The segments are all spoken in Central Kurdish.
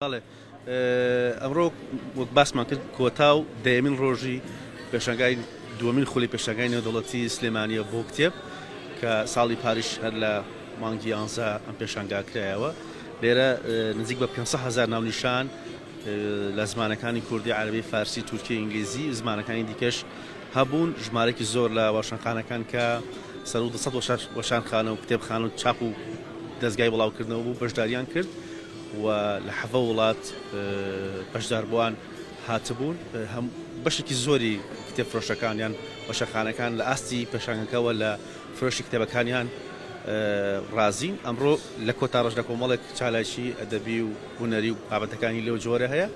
بەڵێ ئەمڕۆ وەک باسمان کرد کۆتا و دەیەمین ڕۆژی پێشەنگای دووەمین خولی پێشەنگای نێودەوڵەتی سلێمانیە بۆ کتێب کە ساڵی پاریش هەر لە مانگی 11 ئەم پێشەنگا کرایەوە لێرە نزیک بە 500,000 ناونیشان لە زمانەکانی کوردی عەربی فارسی تورکی ئینگلیزی زمانەکانی دیکەش هەبوون ژمارەی زۆر لە وەشانخانەکان کە سەر و 200 وەشانخانە و کتێبخانە و چاپ و دەستگای بڵاوکردنەوە بوو بەشداریان کرد و لە حەڤە وڵات بەشداربووان هاتبوون بەشێکی زۆری کتێبفرۆشەکانیان وەشەخانەکان لە ئاستی پێشانگەکەوە لە فرۆشی کتێبەکانیان رازین ئەمڕۆ لە کۆتا ڕۆژنە کۆمەڵێک چالاکی ئەدەبی و هونەری و بابەتەکانی لەو جۆرە هەیە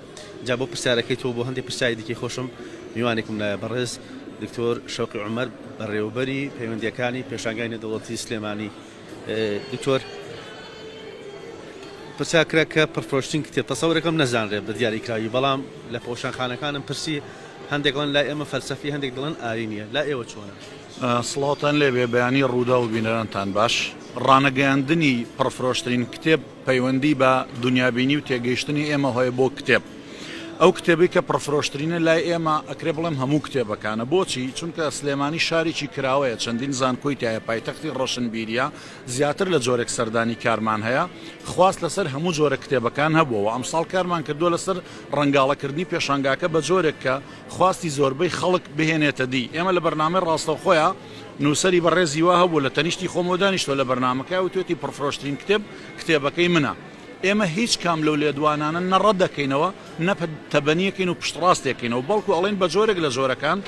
جا بۆ پرسیارەکەی تۆ بۆ هەندێک پرسیاری دیکەی خۆشم میوانێکم لە بەڕێز دکتۆر شەوقی عومەر بەڕێوەبەری پەیوەندیەکانی پێشانگای نێودەوڵەتی سلێمانی دکتۆر پرسیارکرا کە پڕفرۆشتین کتێب تەسەورەکەم نەزانرێت بە دیاریکراوی بەڵام لە پۆشانخانەکانم پرسی هەندێک دەڵێن لای ئێمە فەلسەفی هەندێک دەڵێن ئاینیە لا ئێوە چۆنە سڵاوتان لێبێ بەیانی ڕوودا و بینەرانتان باش ڕانەگەیاندنی پڕفرۆشترین کتێب پەیوەندی بە دنیابینی و تێگەیشتنی ئێمە هۆیە بۆ کتێب ئەو کتێبی کە پڕفرۆشترینە لای ئێمە ئەکرێ بڵێم هەموو کتێبەکانە بۆچی چونکە سلێمانی شارێکی کراوەیە چەندین زانکۆی تایە پایتەختی ڕۆشنبیریە زیاتر لە جۆرێک سەردانی کارمان هەیە خواست لەسەر هەموو جۆرە کتێبەکان هەبووەوە ئەمساڵ کارمان کردووە لەسەر ڕەنگاڵەکردنی پێشانگاکە بە جۆرێک کە خواستی زۆربەی خەڵک بهێنێتە دی ئێمە لە بەرنامەی ڕاستەوخۆیە نووسری بەڕێزی وا هەبوو لە تەنیشتی خۆمەوە دانیشتوە لە بەرنامەکە و توێتی پڕفرۆشترین کتێب کتێبەکەی منە ئێمە هیچ کام لەو لێدوانانە نەڕەت دەکەینەوە نەتەبەنیەکەین و پشتڕاستێکینەوە بەڵکو ئەڵێن بە جۆرێک لە جۆرەکان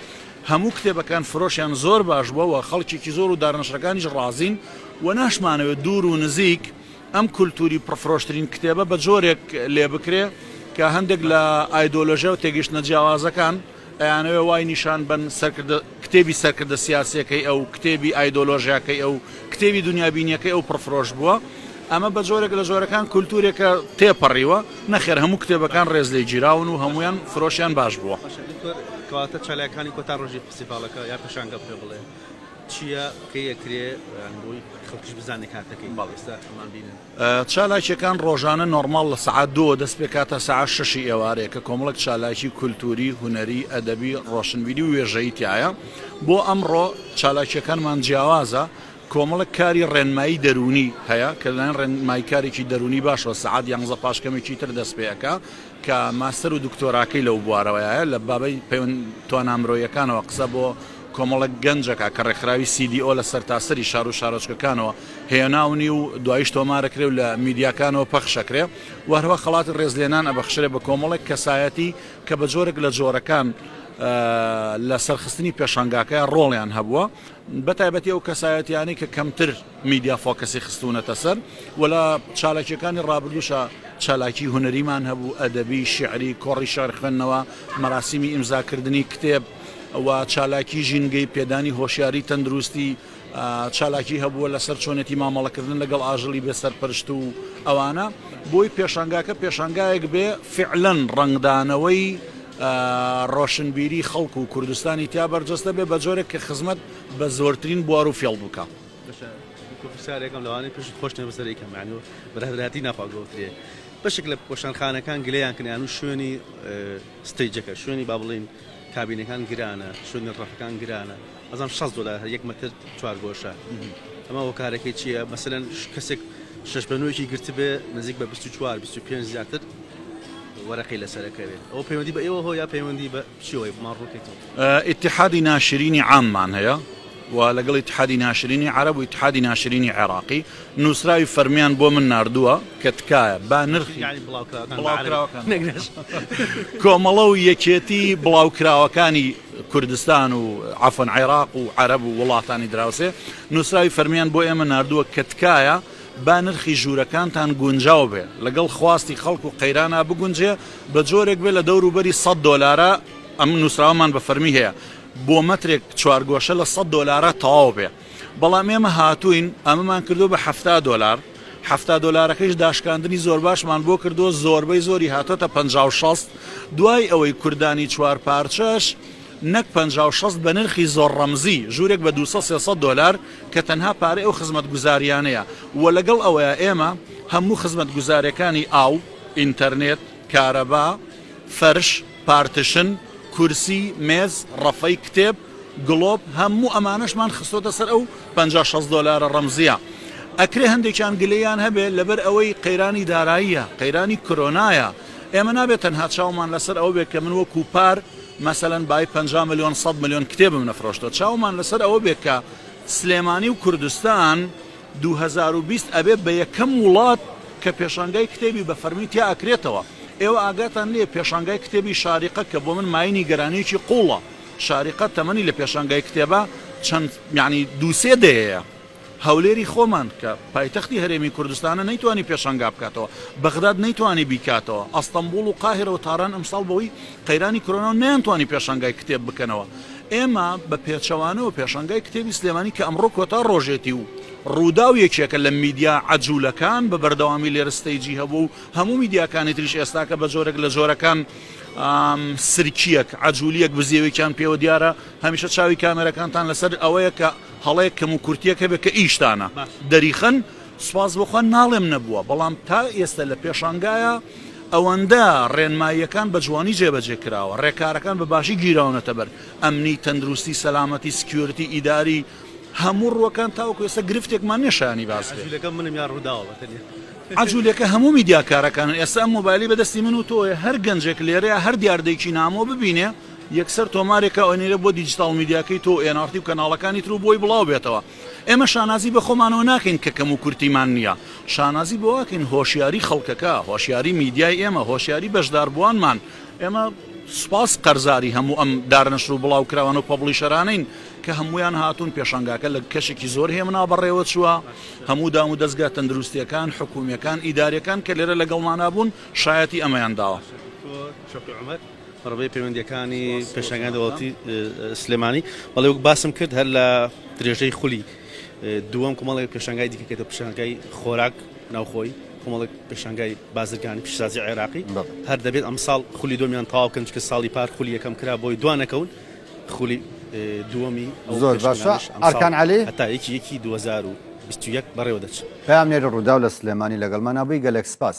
هەموو کتێبەکان فرۆشیان زۆر باش بووەوە خەڵکێکی زۆر و دارنەشەکانیش ڕازین و ناشمانەوێت دوور و نزیک ئەم کولتوری پڕفرۆشترین کتێبە بە جۆرێک لێ بکرێ کە هەندێک لە ئایدۆلۆژیا و تێگەیشتنە جیاوازەکان ئەیانەوێ وای نیشان بن کتێبی سەرکردە سیاسیەکەی ئەو کتێبی ئایدۆلۆژیاکەی ئەو کتێبی دنیابینیەکەی ئەو پڕفرۆش بووە ئەمە بە جۆرێک لە جۆرەکان کولتورێکە تێپەڕیوە نەخێر هەموو کتێبەکان ڕێز لێ گیراون و هەمویان فرۆشیان باش بووە کەواتە چالاکانی کۆتا ڕۆژی فستیڤالەکە یا پێشانگە پێ بڵێ چییە کە یەکرێ بۆی خەڵکیش بزانێ کاتەکەی باڵێستا ئەمان بینن چالاکیەکان ڕۆژانە نۆرماڵ لە سەعات 2 دەست پێ کاتە سەعات 6 ئێوارەیە کە کۆمەڵک چالاکی کولتوری هونەری ئەدەبی ڕۆشنبیری و وێژەیی تایە بۆ ئەمڕۆ چالاکیەکانمان جیاوازە کۆمەڵک کاری ڕێنمایی دەرونی هەیە کە لەن ڕێنمایی کارێکی دەرونی باشەوە سەعات 11 پاشکەمێکی تر دەست پێەکە کە ماستەر و دکتۆراکەی لەو بوارەوەیە لە بابەی پەیوەند توانامرۆیەکانەوە قسە بۆ کۆمەڵک گەنجەکە کە ڕێکخراوی CDO لە سەرتاسەری شار و شارۆچکەکانەوە هێناونی و دوایش تۆمارەکرێ و لە میدیاکانەوە پەخشەکرێ و هەروە خەڵاتی ڕێزلێنان ئەبەخشرێ بە کۆمەڵێک کەسایەتی کە بە جۆرێک لە جۆرەکان لە سەرخستنی پێشانگاکە ڕۆڵیان هەبووە بەتایبەتی ئەو کەسایەتیانی کە کەمتر میدیا فۆکەسی خستونەتە سەر و لە چالاکیەکانی ڕابردووشە چالاکی هونەریمان هەبوو ئەدەبی شیعری کۆڕی شعر خوێندنەوە مەراسیمی ئیمزاکردنی کتێب و چالاکی ژینگەی پێدانی هۆشیاری تەندروستی چالاکی هەبووە لەسەر چۆنێتی مامەڵەکردن لەگەڵ ئاژەڵی بێسەرپەرشت و ئەوانە بۆی پێشانگاکە پێشانگایەک بێ فعلەن ڕنگدانەوەی ڕۆشنبیری خەڵک و کوردستانی تیا بەرجەستە بێ بە جۆرێک کە خزمەت بە زۆرترین بوار و فێڵ بکە پرسیارێکم لەوانەیە پێشت خۆشتێ بەسەرێکم معنی بەرهەدراتی ناپاگۆترێ بەشێک لە پۆشانخانەکان گلەیان کردیان و شوێنی ستەیجەکە شوێنی با بڵین کابینەکان گرانە شوێنی ڕەفەکان گرانە ئەزانم $6 یەک مەتر 4 گۆشە ئەمە وە کارەکەی چییە مەسەلەن کەسێک 6 بەنوێکی گرت بێ نزیک بە 24-25 زیاتر وەرەقی لەسەرەکەوێت ئەو پەیوەندی بە ئێوە هۆ یا پەیوەندی بە چیەوەی بمان ڕووکەیتەوە ئیتحادی ناشرینی عاممان هەیە و لەگەڵ ئیتحادی ناشرینی عەرەب و ئیتحادی ناشرینی عێراقی نووسراوی فەرمیان بۆ من ناردووە کە تکایە با نرخی کۆمەڵە و یەکێتی بڵاوکراوەکانی کوردستان و عەفەن عێراق و عەرەب و وڵاتانی دراوسێ نووسراوی فەرمیان بۆ ئێمە ناردووە کە تکایە با نرخی ژوورەکانتان گونجاو بێ لەگەڵ خواستی خەڵک و قەیرانە بگونجێ بە جۆرێک بێ لە دەوروبەری $100 ئەم نووسراومان بە فەرمی هەیە بۆ مەترێک 4 گۆشە لە $100 تەواو بێ بەڵام ئێمە هاتوین ئەمەمان کردو بە $70 $70 داشکاندنی زۆر باشمان بۆ کردو زۆربەی زۆری هاتۆتە 56 دوای ئەوەی کوردانی 4 پارچەش نەک 56 بە نرخی زۆر ڕەمزی ژوورێک بە $200-300 کە تەنها پارەی ئەو خزمەت گوزاریانەیە و لەگەڵ ئەوەیە ئێمە هەموو خزمەت گوزارەکانی ئاو ئینتەرنێت کارەبا فەرش پارتشن کورسی مێز ڕەفەی کتێب گڵۆب هەموو ئەمانەشمان خستۆتە سەر ئەو 50-60 دۆلارە ڕەمزیە ئەکرێ هەندێکیان گلەیان هەبێت لەبەر ئەوەی قەیرانی داراییە قەیرانی کۆرۆنایە ئێمە نابێت تەنها چاومان لەسەر ئەوە بێت کە من وەکو پار مەسەلەن بای 50 ملیۆن 100 ملیۆن کتێبم نەفرۆشتەوە چاومان لەسەر ئەوە بێت کە سلێمانی و کوردستان 2020 ئەبێت بە یەکەم وڵات کە پێشانگای کتێبی بە فەرمیتیا ئەکرێتەوە ئێوە ئاگاتان لێ پێشانگای کتێبی شاریقە کە بۆ من ماینی گەرانەیەکی قوڵە شاریقە تەمەنی لە پێشانگای کتێبە چەند یعنی دووسێ دەیە هەولێری خۆمان کە پایتەختی هەرێمی کوردستانە نەیتوانی پێشانگا بکاتەوە بەغداد نەیتوانی بیکاتەوە ئەستەمبوڵ و قاهرە و تاران ئەمساڵ بەوەی قەیرانی کۆرۆنا و نەیانتوانی پێشانگای کتێب بکەنەوە ئێمە بە پێچەوانەوە پێشانگای کتێبی سلێمانی کە ئەمڕۆ کۆتا ڕۆژێتی و ڕوودا و یەکێکە لە میدیا عەجوولەکان بە بەردەوامی لێرە ستەیجی هەبوو و هەموو میدیاکانی تریش ئێستاکە بە جۆرێک لە جۆرەکان سرکیەک عەجوولیەک بزیێوێکیان پێوە دیارە هەمیشە چاوی کامێرەکانتان لەسەر ئەوەیە کە هەڵەیەک کەم و کورتیەکە بێت کە ئیشتانە دەریخن سوپاس بۆخوا ناڵێم نەبووە بەڵام تا ئێستا لە پێشانگایە ئەوەندە ڕێنماییەکان بە جوانی جێبەجێ کراوە ڕێکارەکان بە باشی گیراونەتە بەر ئەمنی تەندروستی سەلامەتی سکیۆریتی ئیداری هەموو ڕووەکان تاوەکو ئێستا گرفتێکمان نێشانی باس عەجوولەکە هەموو میدیاکارەکانن ئێستا ئەم مۆبایلی بەدەستی من و تۆیە هەر گەنجێک لێرەیە هەر دیاردەیەکی نامۆ ببینێ یەکسەر تۆمارێکە ئەوێنێرە بۆ دیجیتال میدیاکەی تۆ ئێنارتی و کەناڵەکانی تر و بۆی بڵاو بێتەوە ئێمە شانازی بە خۆمانەوە ناکەین کە کەم و کورتیمان نییە شانازی بۆ واکەین هۆشیاری خەڵکەکە هۆشیاری میدیای ئێمە هۆشیاری بەشداربووانمان ئێمە سوپاس قەرزاری هەموو ئەم دارنەشر و بڵاو کراوان و پەبلیشەرانین کە هەمویان هاتوون پێشانگاکە لە کەشێکی زۆر هێمنا بەڕێوە چووە هەموو دام و دەستگا تەندروستیەکان حکوومیەکان ئیدارەکان کە لێرە لەگەڵمانە بوون شایەتی ئەمەیان داوە ڕێبەی پەیوەندیەکانی پێشانگای دەوڵەتی سلێمانی بەڵێ وەک باسم کرد هەر لە درێژەی خولی دووەم کۆمەڵی پێشانگای دیکەکەێتە پێشانگای خۆراک ناوخۆی کۆمەڵێک پێشانگای بازرگانی پیشسازی عێراقی هەر دەبێت ئەم ساڵ خولی دۆمیان تەواوکەن چکە ساڵی پار خولی یەکەم کرا بۆی دوانەکەون خولی دووەمی زۆر باشە ئەرکان عەلی هەتا یەکی 2021 بەڕێوە دەچێت پێیان لێرە ڕوودا و لە سلێمانی لەگەڵمان نابووی گەلێک سپاس